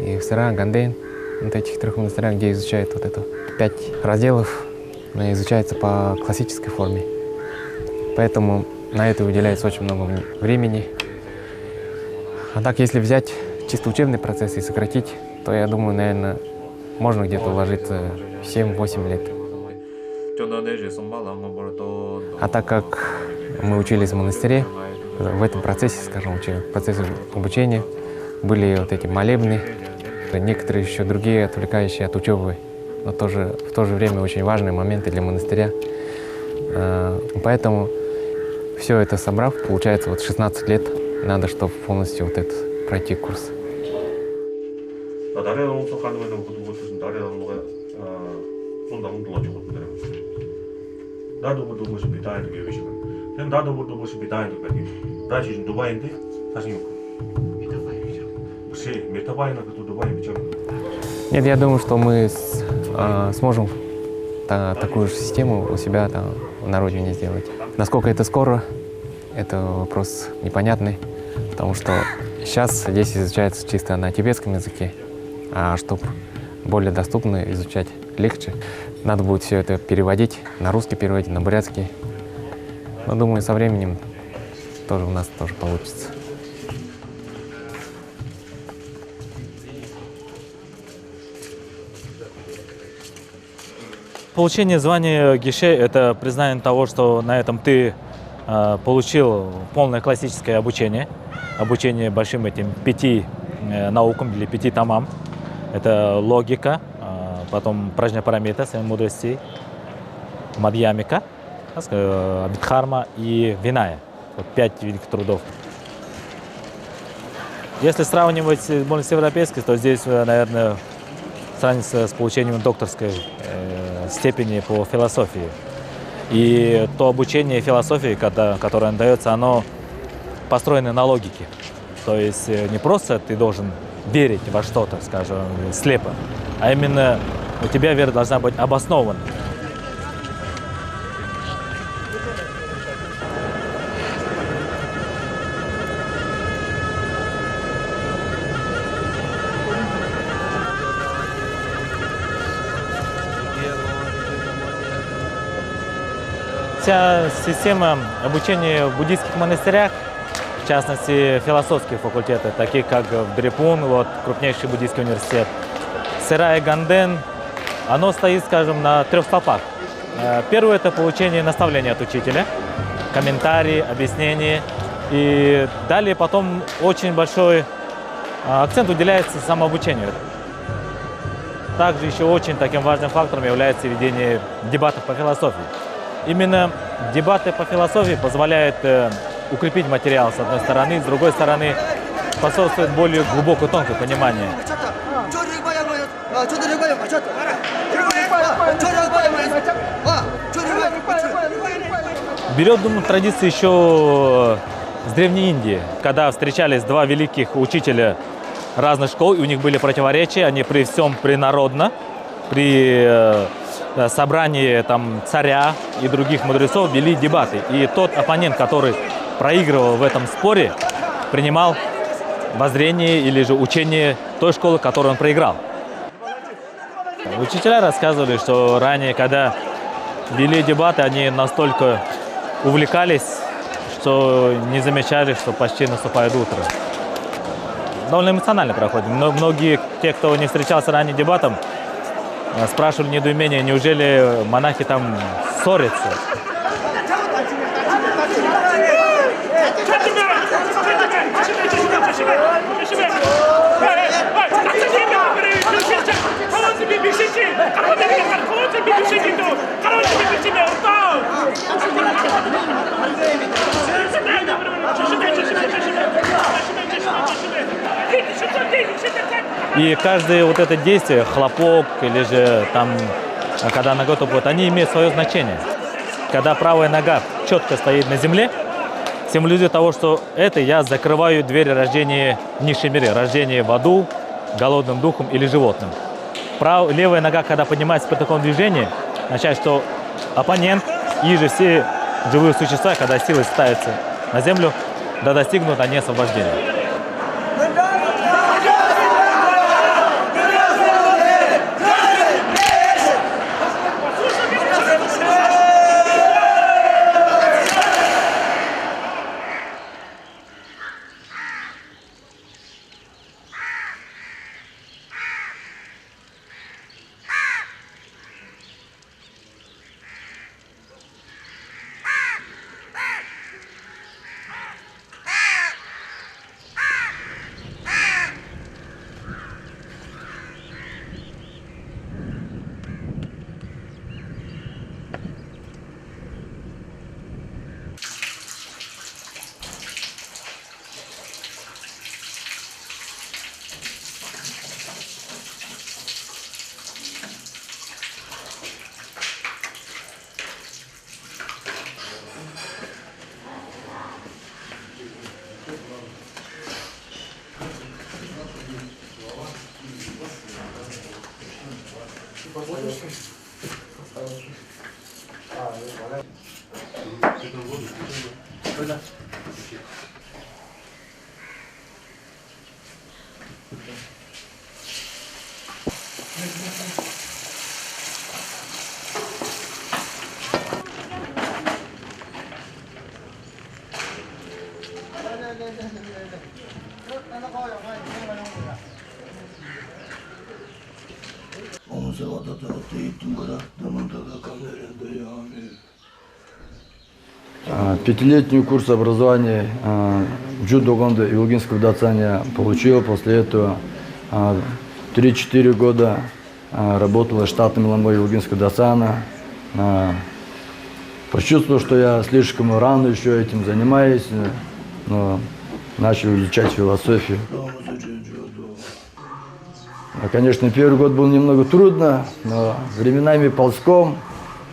и Сыра, Ганден, вот этих 3 монастырях, где изучают вот это 5 разделов, изучается по классической форме. Поэтому на это уделяется очень много времени. А так, если взять чисто учебный процесс и сократить, то, я думаю, наверное, можно где-то уложиться 7-8 лет. А так как мы учились в монастыре, в этом процессе, скажем, в процессе обучения были вот эти молебны, некоторые еще другие отвлекающие от учебы, но тоже в то же время очень важные моменты для монастыря. Поэтому все это собрав, получается, вот 16 лет надо, чтобы полностью вот это пройти курс. Нет, я думаю, что мы сможем такую же систему у себя там на родине сделать. Насколько это скоро, это вопрос непонятный, потому что сейчас здесь изучается чисто на тибетском языке, а чтобы более доступно изучать легче, надо будет все это переводить, на русский переводить, на бурятский. Но думаю, со временем тоже у нас тоже получится. Получение звания гишей – это признание того, что на этом ты получил полное классическое обучение. Обучение большим этим 5 наукам или 5 томам. Это логика, потом пражняпарамита, 7 мудростей, мадьямика, абидхарма и виная. Вот 5 великих трудов. Если сравнивать с европейской, то здесь, наверное, сравнится с получением докторской степени по философии. И то обучение философии, которое дается, оно построено на логике. То есть не просто ты должен верить во что-то, скажем, слепо, а именно у тебя вера должна быть обоснована. Вся система обучения в буддийских монастырях, в частности, философские факультеты, такие как в Дрепун, вот, крупнейший буддийский университет, Сыра и Ганден, оно стоит, скажем, на 3 столпах. Первое – это получение наставления от учителя, комментарии, объяснения. И далее потом очень большой акцент уделяется самообучению. Также еще очень таким важным фактором является ведение дебатов по философии. Именно дебаты по философии позволяют укрепить материал с одной стороны, с другой стороны способствует более глубокое, тонкое понимание. Берет, думаю, традиции еще с Древней Индии, когда встречались два великих учителя разных школ, и у них были противоречия, они при всем принародно, при собрании там, царя и других мудрецов вели дебаты. И тот оппонент, который проигрывал в этом споре, принимал воззрение или же учение той школы, которую он проиграл. Учителя рассказывали, что ранее, когда вели дебаты, они настолько увлекались, что не замечали, что почти наступает утро. Довольно эмоционально проходит. Но многие, те, кто не встречался ранее дебатом, спрашивали недоумение, неужели монахи там ссорятся? И каждое вот это действие, хлопок или же там, когда нога топает, они имеют свое значение. Когда правая нога четко стоит на земле, символизирует того, что это я закрываю двери рождения в низшем мире, рождения в аду, голодным духом или животным. Левая нога, когда поднимается при таком движении, означает, что оппонент и же все живые существа, когда силы ставятся на землю, да достигнут они освобождения. Пятилетний курс образования Джудогонда и Илгинского дацания получил. После этого 3-4 года работала штатным ламой Илгинского дацана. Почувствовал, что я слишком рано еще этим занимаюсь, но начал изучать философию. Конечно, первый год был немного трудно, но временами ползком,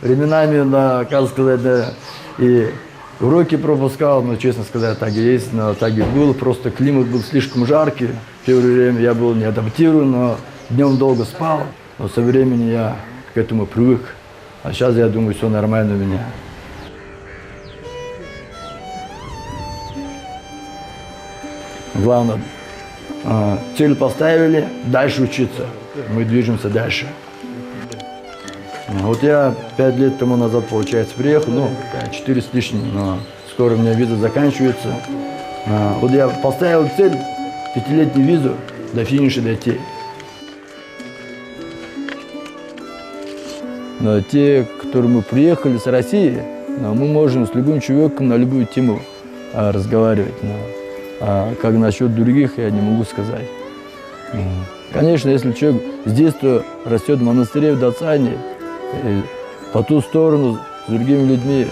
временами, как сказать, да, и уроки пропускал, но, честно сказать, так и есть, но так и было. Просто климат был слишком жаркий. В первое время я был не адаптирован, но днем долго спал. Но со временем я к этому привык. А сейчас, я думаю, все нормально у меня. Главное, цель поставили, дальше учиться. Мы движемся дальше. Вот я 5 лет тому назад, получается, приехал, 4 с лишним, но скоро у меня виза заканчивается. Вот я поставил цель 5-летнюю визу до финиша дойти. Но те, которые мы приехали с России, мы можем с любым человеком на любую тему разговаривать. А как насчет других, я не могу сказать. Конечно, если человек с детства растет в монастыре, в Дацане, по ту сторону с другими людьми,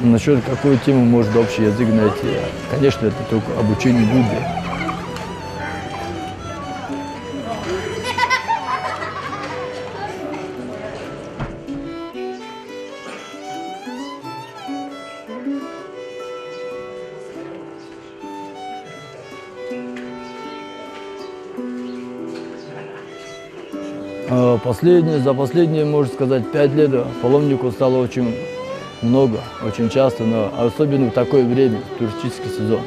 насчет какой темы может общий язык найти. Конечно, это только обучение Будде. За последние, можно сказать, 5 лет паломников стало очень много, очень часто, но особенно в такое время, туристический сезон.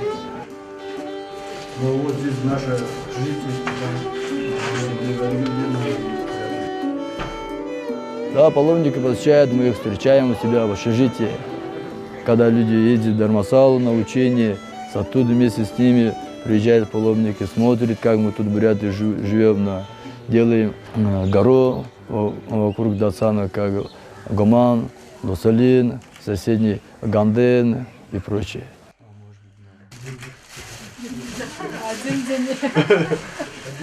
Ну вот здесь наша житель. Да, паломники посещают, мы их встречаем у себя в общежитии. Когда люди ездят в Дармасалу на учение, оттуда вместе с ними приезжают паломники, смотрят, как мы тут в Бурятии живем, делаем гору вокруг Дацана, как Гоман, Лусалин, соседний Ганден и прочее.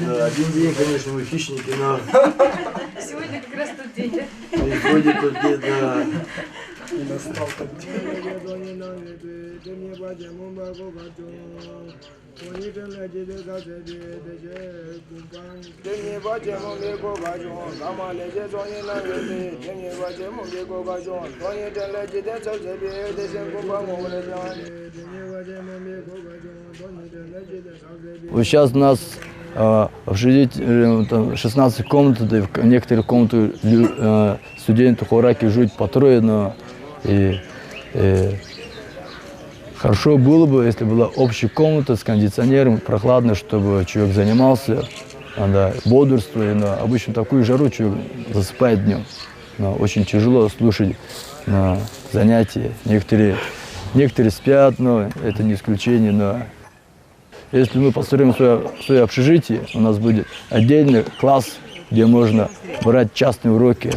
Один день, конечно, мы хищники, но Сегодня как раз тот день. приходит тут где-то. И настал тот Вот сейчас у нас в общежитии 16 комнат, и в некоторых комнатах студенты хураки живут по трое, но хорошо было бы, если была общая комната с кондиционером, прохладно, чтобы человек занимался, бодрствуя, но обычно такую жару человек засыпает днем. Но очень тяжело слушать занятия. Некоторые спят, но это не исключение. Но если мы построим свое общежитие, у нас будет отдельный класс, где можно брать частные уроки.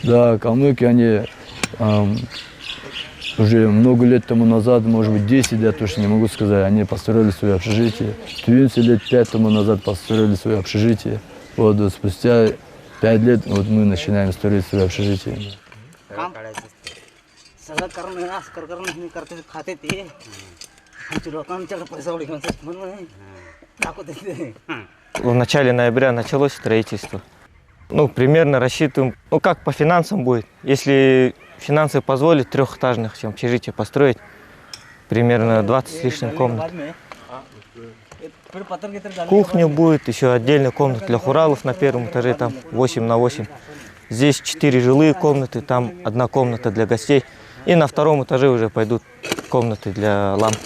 Да, калмыки, они уже много лет тому назад, может быть 10, я точно не могу сказать, они построили свое общежитие. Тувинцы лет 5 тому назад построили свое общежитие. Вот спустя 5 лет вот мы начинаем строить свое общежитие. В начале ноября началось строительство. Примерно рассчитываем, как по финансам будет. Если финансы позволят трехэтажных общежитие построить, примерно 20 с лишним комнат. Кухня будет, еще отдельная комната для хуралов на первом этаже, там 8 на 8. Здесь 4 жилые комнаты, там 1 комната для гостей. И на втором этаже уже пойдут комнаты для ламп.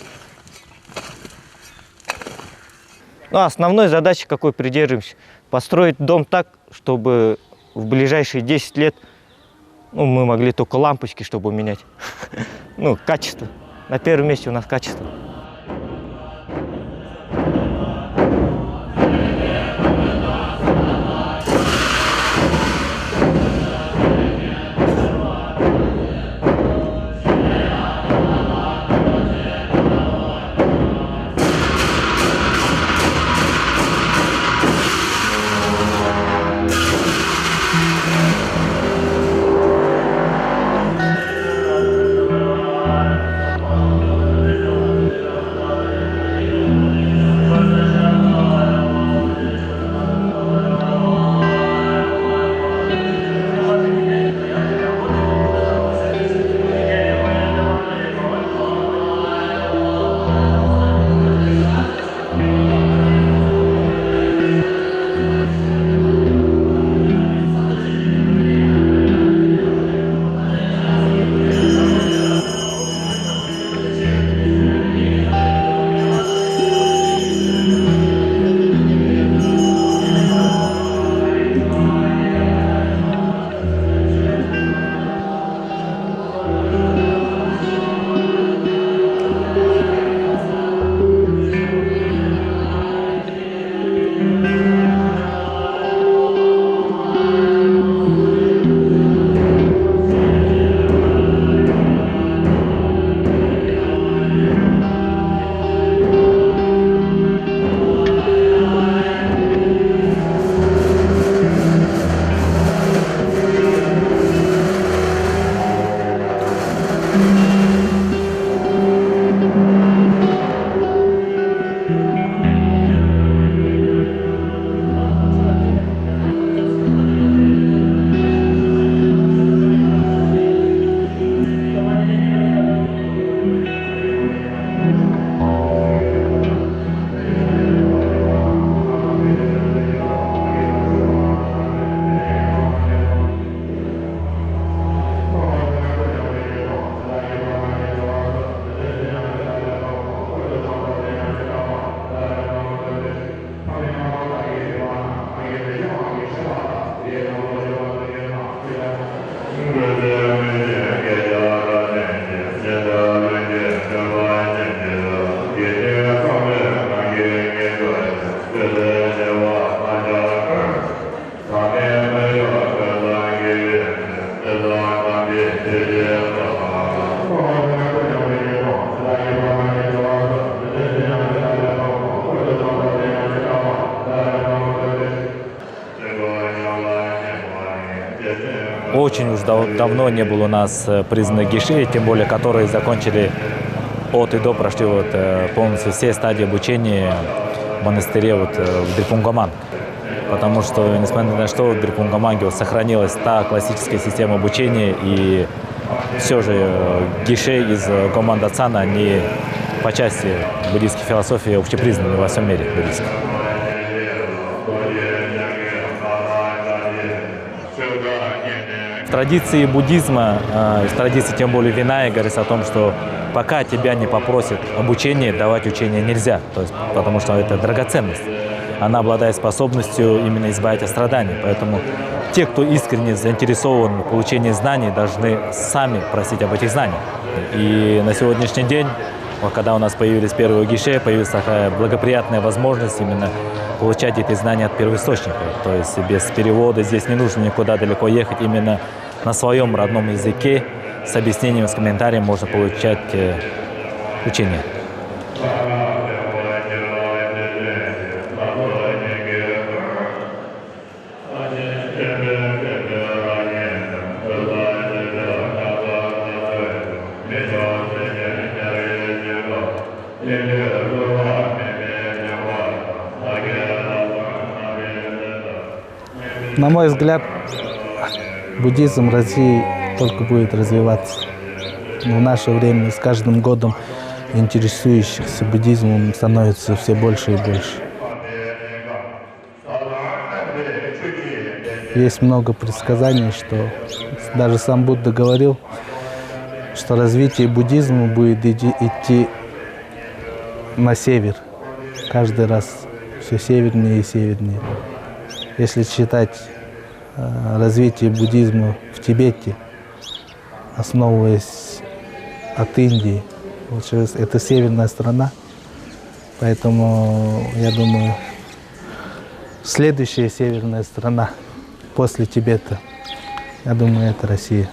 Основной задачей, какой придерживаемся, построить дом так, чтобы в ближайшие 10 лет мы могли только лампочки, чтобы менять. Качество. На первом месте у нас качество. очень уж давно не было у нас признанных гишей, тем более которые закончили от и до, прошли вот полностью все стадии обучения в монастыре вот в Дрипунгаманг. Потому что, несмотря на то, что в Дрипунгаманге вот сохранилась та классическая система обучения, и все же гишей из Гомандацана, они по части буддийской философии общепризнаны во всем мире буддийской. В традиции буддизма, в традиции тем более Виная говорится о том, что пока тебя не попросят обучение, давать учение нельзя, то есть, потому что это драгоценность. Она обладает способностью именно избавить от страданий. Поэтому те, кто искренне заинтересован в получении знаний, должны сами просить об этих знаниях. И на сегодняшний день, когда у нас появились первые гиши, появилась такая благоприятная возможность именно получать эти знания от первоисточника. То есть без перевода здесь не нужно никуда далеко ехать. Именно на своем родном языке с объяснением, с комментарием можно получать учение. На мой взгляд, буддизм в России только будет развиваться. Но в наше время с каждым годом интересующихся буддизмом становится все больше и больше. Есть много предсказаний, что даже сам Будда говорил, что развитие буддизма будет идти на север. Каждый раз все севернее и севернее. Если считать развитие буддизма в Тибете, основываясь от Индии, это северная страна, поэтому, я думаю, следующая северная страна после Тибета, я думаю, это Россия.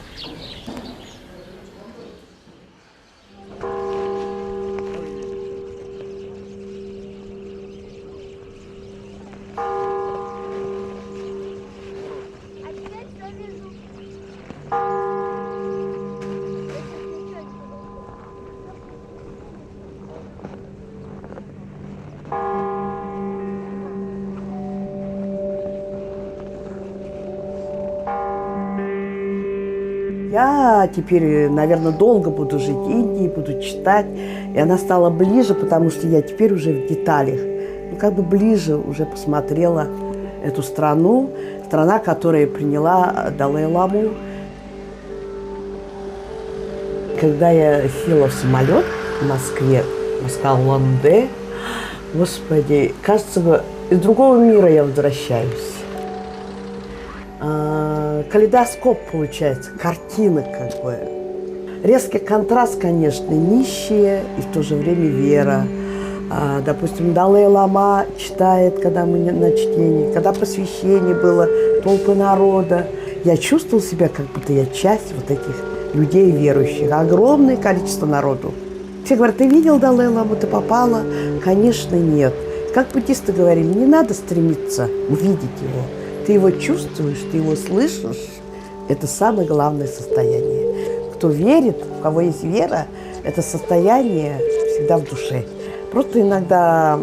Я теперь, наверное, долго буду жить в Индии, буду читать. И она стала ближе, потому что я теперь уже в деталях. Ну, как бы ближе уже посмотрела эту страну. Страна, которая приняла Далай-ламу. Когда я села в самолет в Москве, Москва-Ланде, господи, кажется, из другого мира я возвращаюсь. Калейдоскоп получается, картина как бы. Резкий контраст, конечно, нищие и в то же время вера. Допустим, Далай-лама читает, когда мы на чтении, когда посвящение было, толпы народа. Я чувствовала себя, как будто я часть вот этих людей верующих. Огромное количество народу. Все говорят, ты видел Далай-ламу, ты попала? Конечно, нет. Как буддисты говорили, не надо стремиться увидеть его. Ты его чувствуешь, ты его слышишь. Это самое главное состояние. Кто верит, у кого есть вера, это состояние всегда в душе. Просто иногда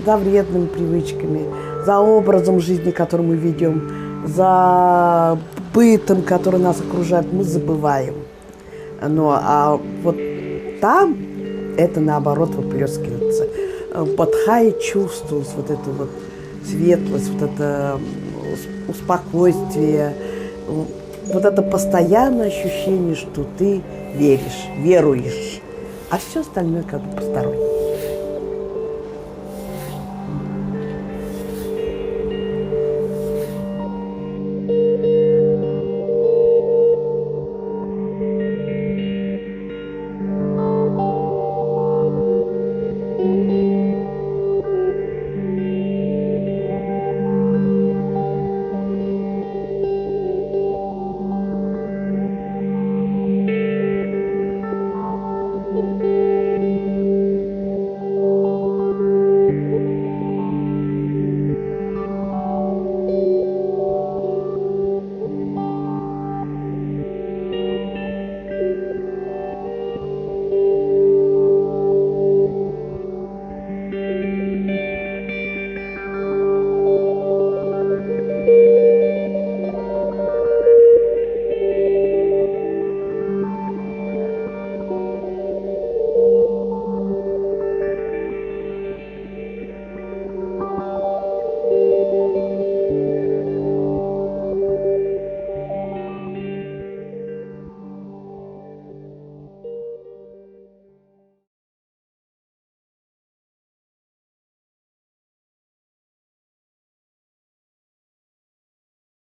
за вредными привычками, за образом жизни, который мы ведем, за бытом, который нас окружает, мы забываем. А вот там это наоборот выплескивается. В Бодхае чувствовалась вот эта вот светлость, вот это спокойствие, вот это постоянное ощущение, что ты веришь, веруешь, а все остальное как бы постороннее.